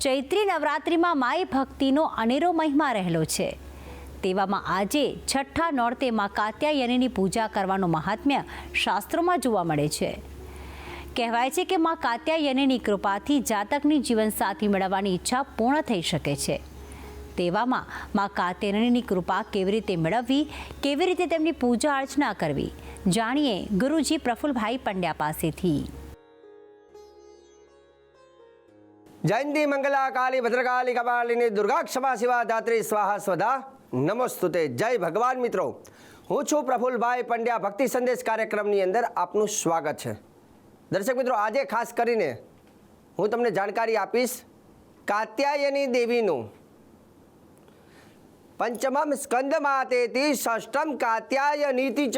ચૈત્રી નવરાત્રિમાં માઈ ભક્તિનો અનેરો મહિમા રહેલો છે। તેવામાં આજે છઠ્ઠા નોરતે માં કાત્યાયનીની પૂજા કરવાનું મહાત્મ્ય શાસ્ત્રોમાં જોવા મળે છે। કહેવાય છે કે માં કાત્યાયનીની કૃપાથી જાતકની જીવનસાથી મેળવવાની ઈચ્છા પૂર્ણ થઈ શકે છે। તેવામાં માં કાત્યાયનીની કૃપા કેવી રીતે મેળવવી, કેવી રીતે તેમની પૂજા અર્ચના કરવી, જાણીએ ગુરુજી પ્રફુલભાઈ પંડ્યા પાસેથી। जयंती मंगला काली भद्रकाली कपालिनी दुर्गा क्षमा शिवा धात्री स्वाहा स्वधा नमोस्तुते। जय भगवान मित्रों, हूँ छूँ प्रफुलभाई पंड्या भक्ति संदेश कार्यक्रमनी अंदर आपનું સ્વાગત છે। દર્શક મિત્રો, આજે ખાસ કરીને હું તમને જાણકારી આપીશ કાત્યાયની દેવીનું પંચમમ સ્કંદમાતેતિ ષષ્ઠમ કાત્યાયનીતિ ચ।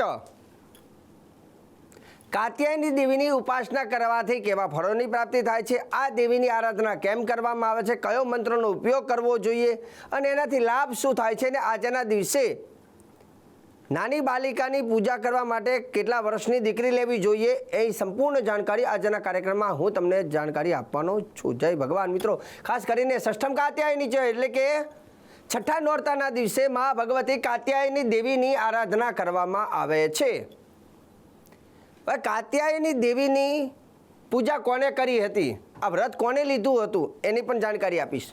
કાત્યાયની દેવીની ઉપાસના કરવાથી કેવા ફળોની પ્રાપ્તિ થાય છે, આ દેવીની આરાધના કેમ કરવામાં આવે છે, કયો મંત્રનો ઉપયોગ કરવો જોઈએ અને એનાથી લાભ શું થાય છે, અને આજના દિવસે નાની બાલિકાની પૂજા કરવા માટે કેટલા વર્ષની દીકરી લેવી જોઈએ, એ સંપૂર્ણ જાણકારી આજના કાર્યક્રમમાં હું તમને જાણકારી આપવાનો છું। જય ભગવાન મિત્રો, ખાસ કરીને ષષ્ઠમ કાત્યાયની છે એટલે કે છઠ્ઠા નોરતાના દિવસે મા ભગવતી કાત્યાયની દેવીની આરાધના કરવામાં આવે છે। હવે કાત્યાયની દેવીની પૂજા કોને કરી હતી, આ વ્રત કોને લીધું હતું, એની પણ જાણકારી આપીશ।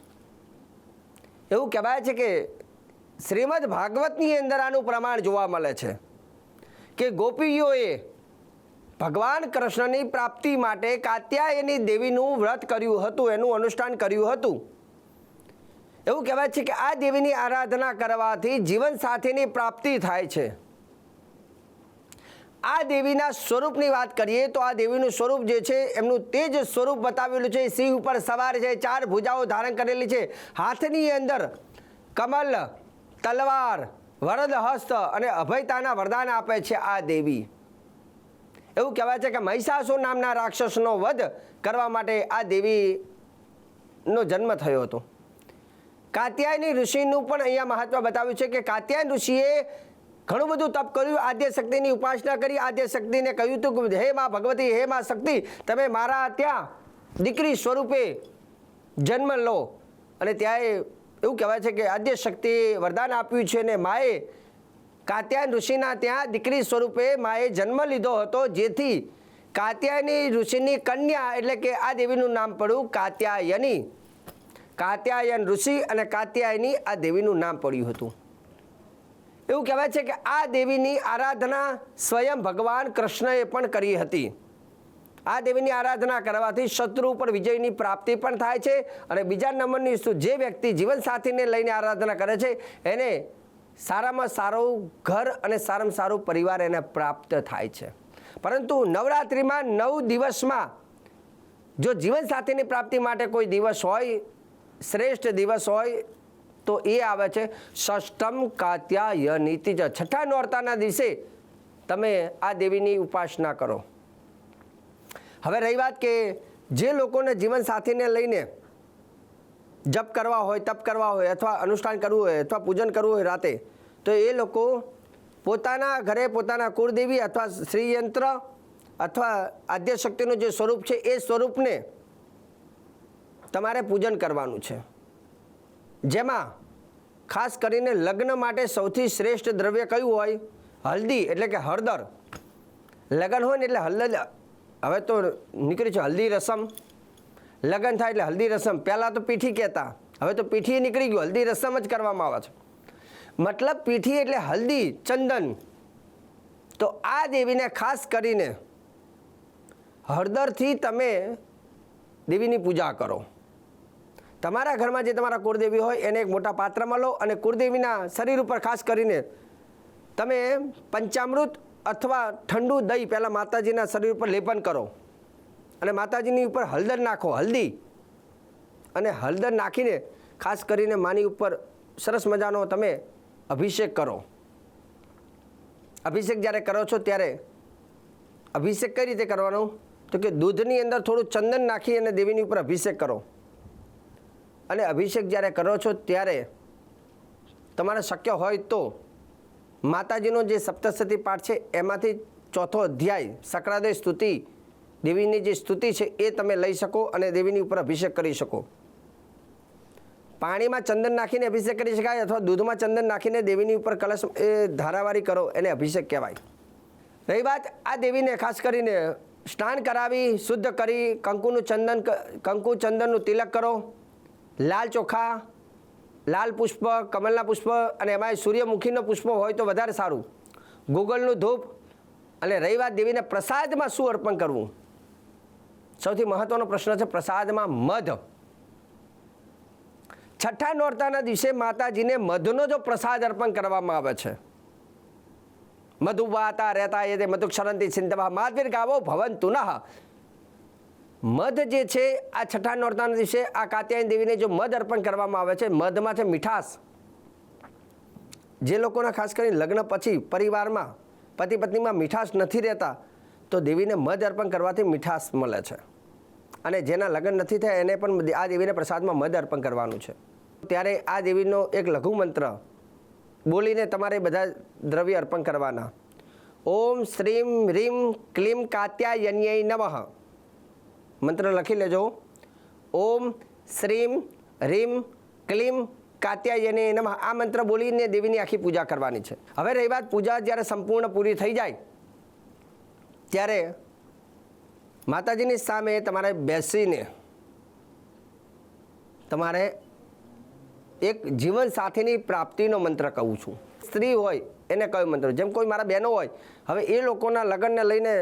એવું કહેવાય છે કે શ્રીમદ ભાગવતની અંદર આનું પ્રમાણ જોવા મળે છે કે ગોપીઓએ ભગવાન કૃષ્ણની પ્રાપ્તિ માટે કાત્યાયની દેવીનું વ્રત કર્યું હતું, એનું અનુષ્ઠાન કર્યું હતું। એવું કહેવાય છે કે આ દેવીની આરાધના કરવાથી જીવન સાથીની પ્રાપ્તિ થાય છે। આ દેવીના સ્વરૂપની વાત કરીએ તો આ દેવીનું સ્વરૂપ જે છે એમનું તેજ સ્વરૂપ બતાવેલું છે। સિંહ ઉપર સવાર છે, 4 ભુજાઓ ધારણ કરેલી છે, હાથની અંદર કમલ, તલવાર, વરદ હસ્ત અને અભયતાના વરદાન આપે છે આ દેવી। એવું કહેવાય છે કે મહિષાસુર નામના રાક્ષસનો વધ કરવા માટે આ દેવીનો જન્મ થયો હતો। કાત્યાયની ઋષિનું પણ અહીંયા મહત્વ બતાવ્યું છે કે કાત્યાયન ઋષિએ ઘણું બધું તપ કર્યું, આદ્ય શક્તિની ઉપાસના કરી, આદ્ય શક્તિને કહ્યું હતું કે હે મા ભગવતી, હે મા શક્તિ, તમે મારા ત્યાં દીકરી સ્વરૂપે જન્મ લો। અને ત્યાં એવું કહેવાય છે કે આદ્ય શક્તિએ વરદાન આપ્યું છે અને માએ કાત્યાયન ઋષિના ત્યાં દીકરી સ્વરૂપે માએ જન્મ લીધો હતો, જેથી કાત્યાયની ઋષિની કન્યા એટલે કે આ દેવીનું નામ પડ્યું કાત્યાયની। કાત્યાયન ઋષિ અને કાત્યાયની આ દેવીનું નામ પડ્યું હતું। એવું કહેવાય છે કે આ દેવીની આરાધના સ્વયં ભગવાન કૃષ્ણએ પણ કરી હતી। આ દેવીની આરાધના કરવાથી શત્રુ પર વિજયની પ્રાપ્તિ પણ થાય છે અને બીજા નંબરની વસ્તુ, જે વ્યક્તિ જીવનસાથીને લઈને આરાધના કરે છે એને સારામાં સારું ઘર અને સારામાં સારું પરિવાર એને પ્રાપ્ત થાય છે। પરંતુ નવરાત્રિમાં 9 દિવસમાં જો જીવનસાથીની પ્રાપ્તિ માટે કોઈ દિવસ હોય, શ્રેષ્ઠ દિવસ હોય તો એ આવે છે ષષ્ઠમ કાત્યાયનીતિ ચ। છઠ્ઠા નોરતાના દિવસે તમે આ દેવીની ઉપાસના કરો। હવે રહી વાત કે જે લોકોને જીવનસાથીને લઈને જપ કરવા હોય, તપ કરવા હોય અથવા અનુષ્ઠાન કરવું હોય અથવા પૂજન કરવું હોય રાતે, તો એ લોકો પોતાના ઘરે પોતાના કુળદેવી અથવા શ્રીયંત્ર અથવા આદ્ય શક્તિનું જે સ્વરૂપ છે એ સ્વરૂપને તમારે પૂજન કરવાનું છે। જેમાં ખાસ કરીને લગ્ન માટે સૌથી શ્રેષ્ઠ દ્રવ્ય કયું હોય? હલ્દી એટલે કે હળદર। લગ્ન હોય ને એટલે હળદર, હવે તો નીકળી છે હલ્દી રસમ, લગ્ન થાય એટલે હલ્દી રસમ। પહેલાં તો પીઠી કહેતા, હવે તો પીઠી નીકળી ગયું, હલ્દી રસમ જ કરવામાં આવે છે। મતલબ પીઠી એટલે હલ્દી, ચંદન। તો આ દેવીને ખાસ કરીને હળદરથી તમે દેવીની પૂજા કરો। તમારા ઘરમાં જે તમારા કુળદેવી હોય એને એક મોટા પાત્રમાં લો અને કુળદેવીના શરીર ઉપર ખાસ કરીને તમે પંચામૃત અથવા ઠંડુ દહીં પહેલાં માતાજીના શરીર ઉપર લેપન કરો અને માતાજીની ઉપર હળદર નાખો, હલ્દી, અને હળદર નાખીને ખાસ કરીને માની ઉપર સરસ મજાનો તમે અભિષેક કરો। અભિષેક જ્યારે કરો છો ત્યારે અભિષેક કઈ રીતે કરવાનો, તો કે દૂધની અંદર થોડું ચંદન નાખી અને દેવીની ઉપર અભિષેક કરો। અને અભિષેક જ્યારે કરો છો ત્યારે તમારે શક્ય હોય તો માતાજીનો જે સપ્તશતી પાઠ છે એમાંથી 4થો અધ્યાય સકળાદય સ્તુતિ, દેવીની જે સ્તુતિ છે એ તમે લઈ શકો અને દેવીની ઉપર અભિષેક કરી શકો। પાણીમાં ચંદન નાખીને અભિષેક કરી શકાય અથવા દૂધમાં ચંદન નાખીને દેવીની ઉપર કલશ એ ધારાવારી કરો એને અભિષેક કહેવાય. રહી વાત આ દેવીને ખાસ કરીને સ્નાન કરાવી શુદ્ધ કરી કંકુ ચંદનનું તિલક કરો, લાલ ચોખા, લાલ પુષ્પ, કમલના પુષ્પ અને એમાં સૂર્યમુખીનો પુષ્પ હોય તો વધારે સારું, ગુગળનું ધૂપ. અને રહી વાત દેવીને પ્રસાદમાં શું અર્પણ કરવું, સૌથી મહત્વનો પ્રશ્ન છે પ્રસાદમાં મધ. છઠ્ઠા નોરતાના દિવસે માતાજીને મધનો જો પ્રસાદ અર્પણ કરવામાં આવે છે, મધુવાતા રહેતા એ મધુક્ષરંતી સિંધવા માધવીર ગાવો ભવંતુ નઃ. મધ જે છે આ છઠ્ઠા નોરતાના દિવસે આ કાત્યાયની દેવીને જો મધ અર્પણ કરવામાં આવે છે, મધમાં છે મીઠાશ. જે લોકોના ખાસ કરીને લગ્ન પછી પરિવારમાં પતિ પત્નીમાં મીઠાશ નથી રહેતા તો દેવીને મધ અર્પણ કરવાથી મીઠાશ મળે છે. અને જેના લગ્ન નથી થયા એને પણ આ દેવીને પ્રસાદમાં મધ અર્પણ કરવાનું છે. ત્યારે આ દેવીનો એક લઘુ મંત્ર બોલીને તમારે બધા દ્રવ્ય અર્પણ કરવાના. ઓમ શ્રીમ રીમ ક્લીમ કાત્યાયન્યై નમઃ. મંત્ર લખી લેજો. ઓમ શ્રીમ રીમ ક્લીમ કાત્યાયન્યై નમઃ. આ મંત્ર બોલીને દેવીની આખી પૂજા કરવાની છે. હવે રહી વાત પૂજા જ્યારે સંપૂર્ણ પૂરી થઈ જાય ત્યારે માતાજીની સામે તમારે બેસીને તમારે એક જીવન સાથીની પ્રાપ્તિનો મંત્ર કહું છું. સ્ત્રી હોય એને કયો મંત્ર, જેમ કોઈ મારા બહેનો હોય, હવે એ લોકોના લગ્નને લઈને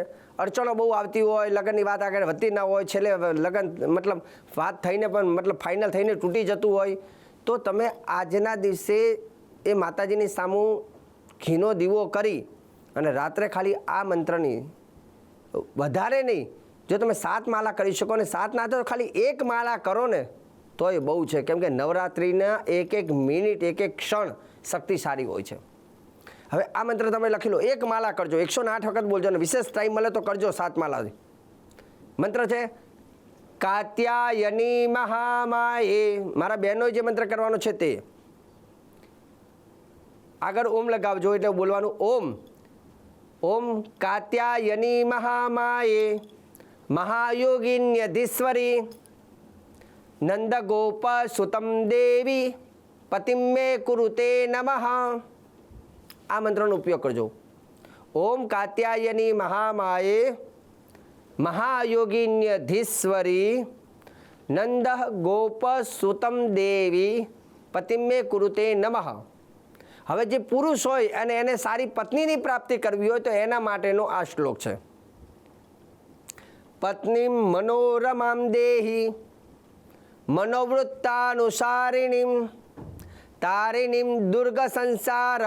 અડચણો બહુ આવતી હોય, લગ્નની વાત આગળ વધતી ના હોય, છેલ્લે લગ્ન મતલબ વાત થઈને પણ મતલબ ફાઇનલ થઈને તૂટી જતું હોય, તો તમે આજના દિવસે એ માતાજીની સામું ઘીનો દીવો કરી અને રાત્રે ખાલી આ મંત્રની, વધારે નહીં, જો તમે 7 માળા કરી શકો ને 7 ના તો ખાલી 1 માળા કરો ને તો એ બહુ છે. કેમ કે નવરાત્રિના એક મિનિટ એક ક્ષણ શક્તિશાળી હોય છે. હવે આ મંત્ર તમે લખી લો, 1 માળા કરજો, 108 વખત બોલજો અને વિશેષ ટાઈમ મળે તો કરજો 7 માળાથી. મંત્ર છે કાત્યાયની મહામાયે. મારા બહેનોએ જે મંત્ર કરવાનો છે તે આગળ ઓમ લગાવજો એટલે બોલવાનું ઓમ. ઓમ કાત્યાયની મહામાયે મહાયોગિન્યધીશ્વરી નંદગોપ સુતમ દેવી પતિમ મે કુરુતે નમઃ. આ મંત્રનો ઉપયોગ કરજો. ઓમ કાત્યાયની મહામાયે મહાયોગિન્યધીશ્વરી નંદ ગોપ સુતમ દેવી પતિમ મે કુરુતે નમઃ. હવે જે પુરુષ હોય અને એને સારી પત્નીની પ્રાપ્તિ કરવી હોય તો એના માટેનો આ શ્લોક છે. પત્નીમ મનોરમામ દેહી મનોવૃત્તાનુસારિણીમ તારિણીમ દુર્ગ સંસાર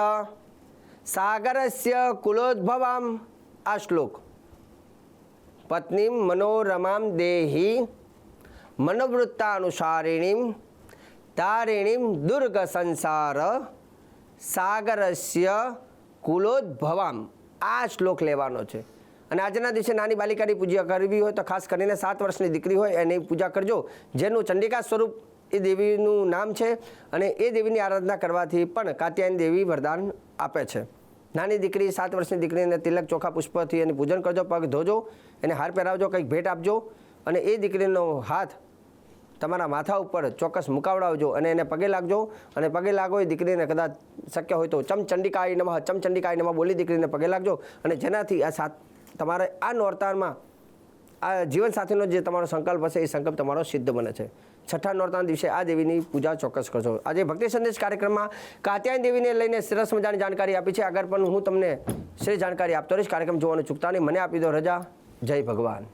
સાગરસ્ય કુલોદ્ભવામ. આ શ્લોક પત્નીમ મનોરમામ દેહી મનોવૃત્તાનુસારિણીમ તારિણીમ દુર્ગ સંસાર સાગરસ્ય કુલોદ્ભવામ. આ શ્લોક લેવાનો છે. અને આજના દિવસે નાની બાલિકાની પૂજા કરવી હોય તો ખાસ કરીને 7 વર્ષની દીકરી હોય એની પૂજા કરજો, જેનું ચંડિકા સ્વરૂપ એ દેવીનું નામ છે. અને એ દેવીની આરાધના કરવાથી પણ કાત્યાયની દેવી વરદાન આપે છે. નાની દીકરી 7 વર્ષની દીકરીને તિલક ચોખા પુષ્પથી એની પૂજન કરજો, પગ ધોજો, એને હાર પહેરાવજો, કંઈક ભેટ આપજો અને એ દીકરીનો હાથ તમારા માથા ઉપર ચોક્કસ મુકાવડાવજો અને એને પગે લાગજો. અને પગે લાગો એ દીકરીને કદાચ શક્ય હોય તો ચમચંડિકાય નમઃ ચમચંડિકાય નમઃ બોલી દીકરીને પગે લાગજો. અને જેનાથી આ તમારે આ નોરતામાં આ જીવનસાથીનો જે તમારો સંકલ્પ હશે એ સંકલ્પ તમારો સિદ્ધ બને છે. છઠ્ઠા નોરતાના દિવસે આ દેવીની પૂજા ચોક્કસ કરજો. આજે ભક્તિ સંદેશ કાર્યક્રમમાં કાત્યાયની દેવીને લઈને સરસ મજાની જાણકારી આપી છે. આગળ પણ હું તમને શ્રેષ્ઠ જાણકારી આપતો રહીશ. કાર્યક્રમ જોવાનું ચૂકતા નહીં. મને આપી દો રજા. જય ભગવાન.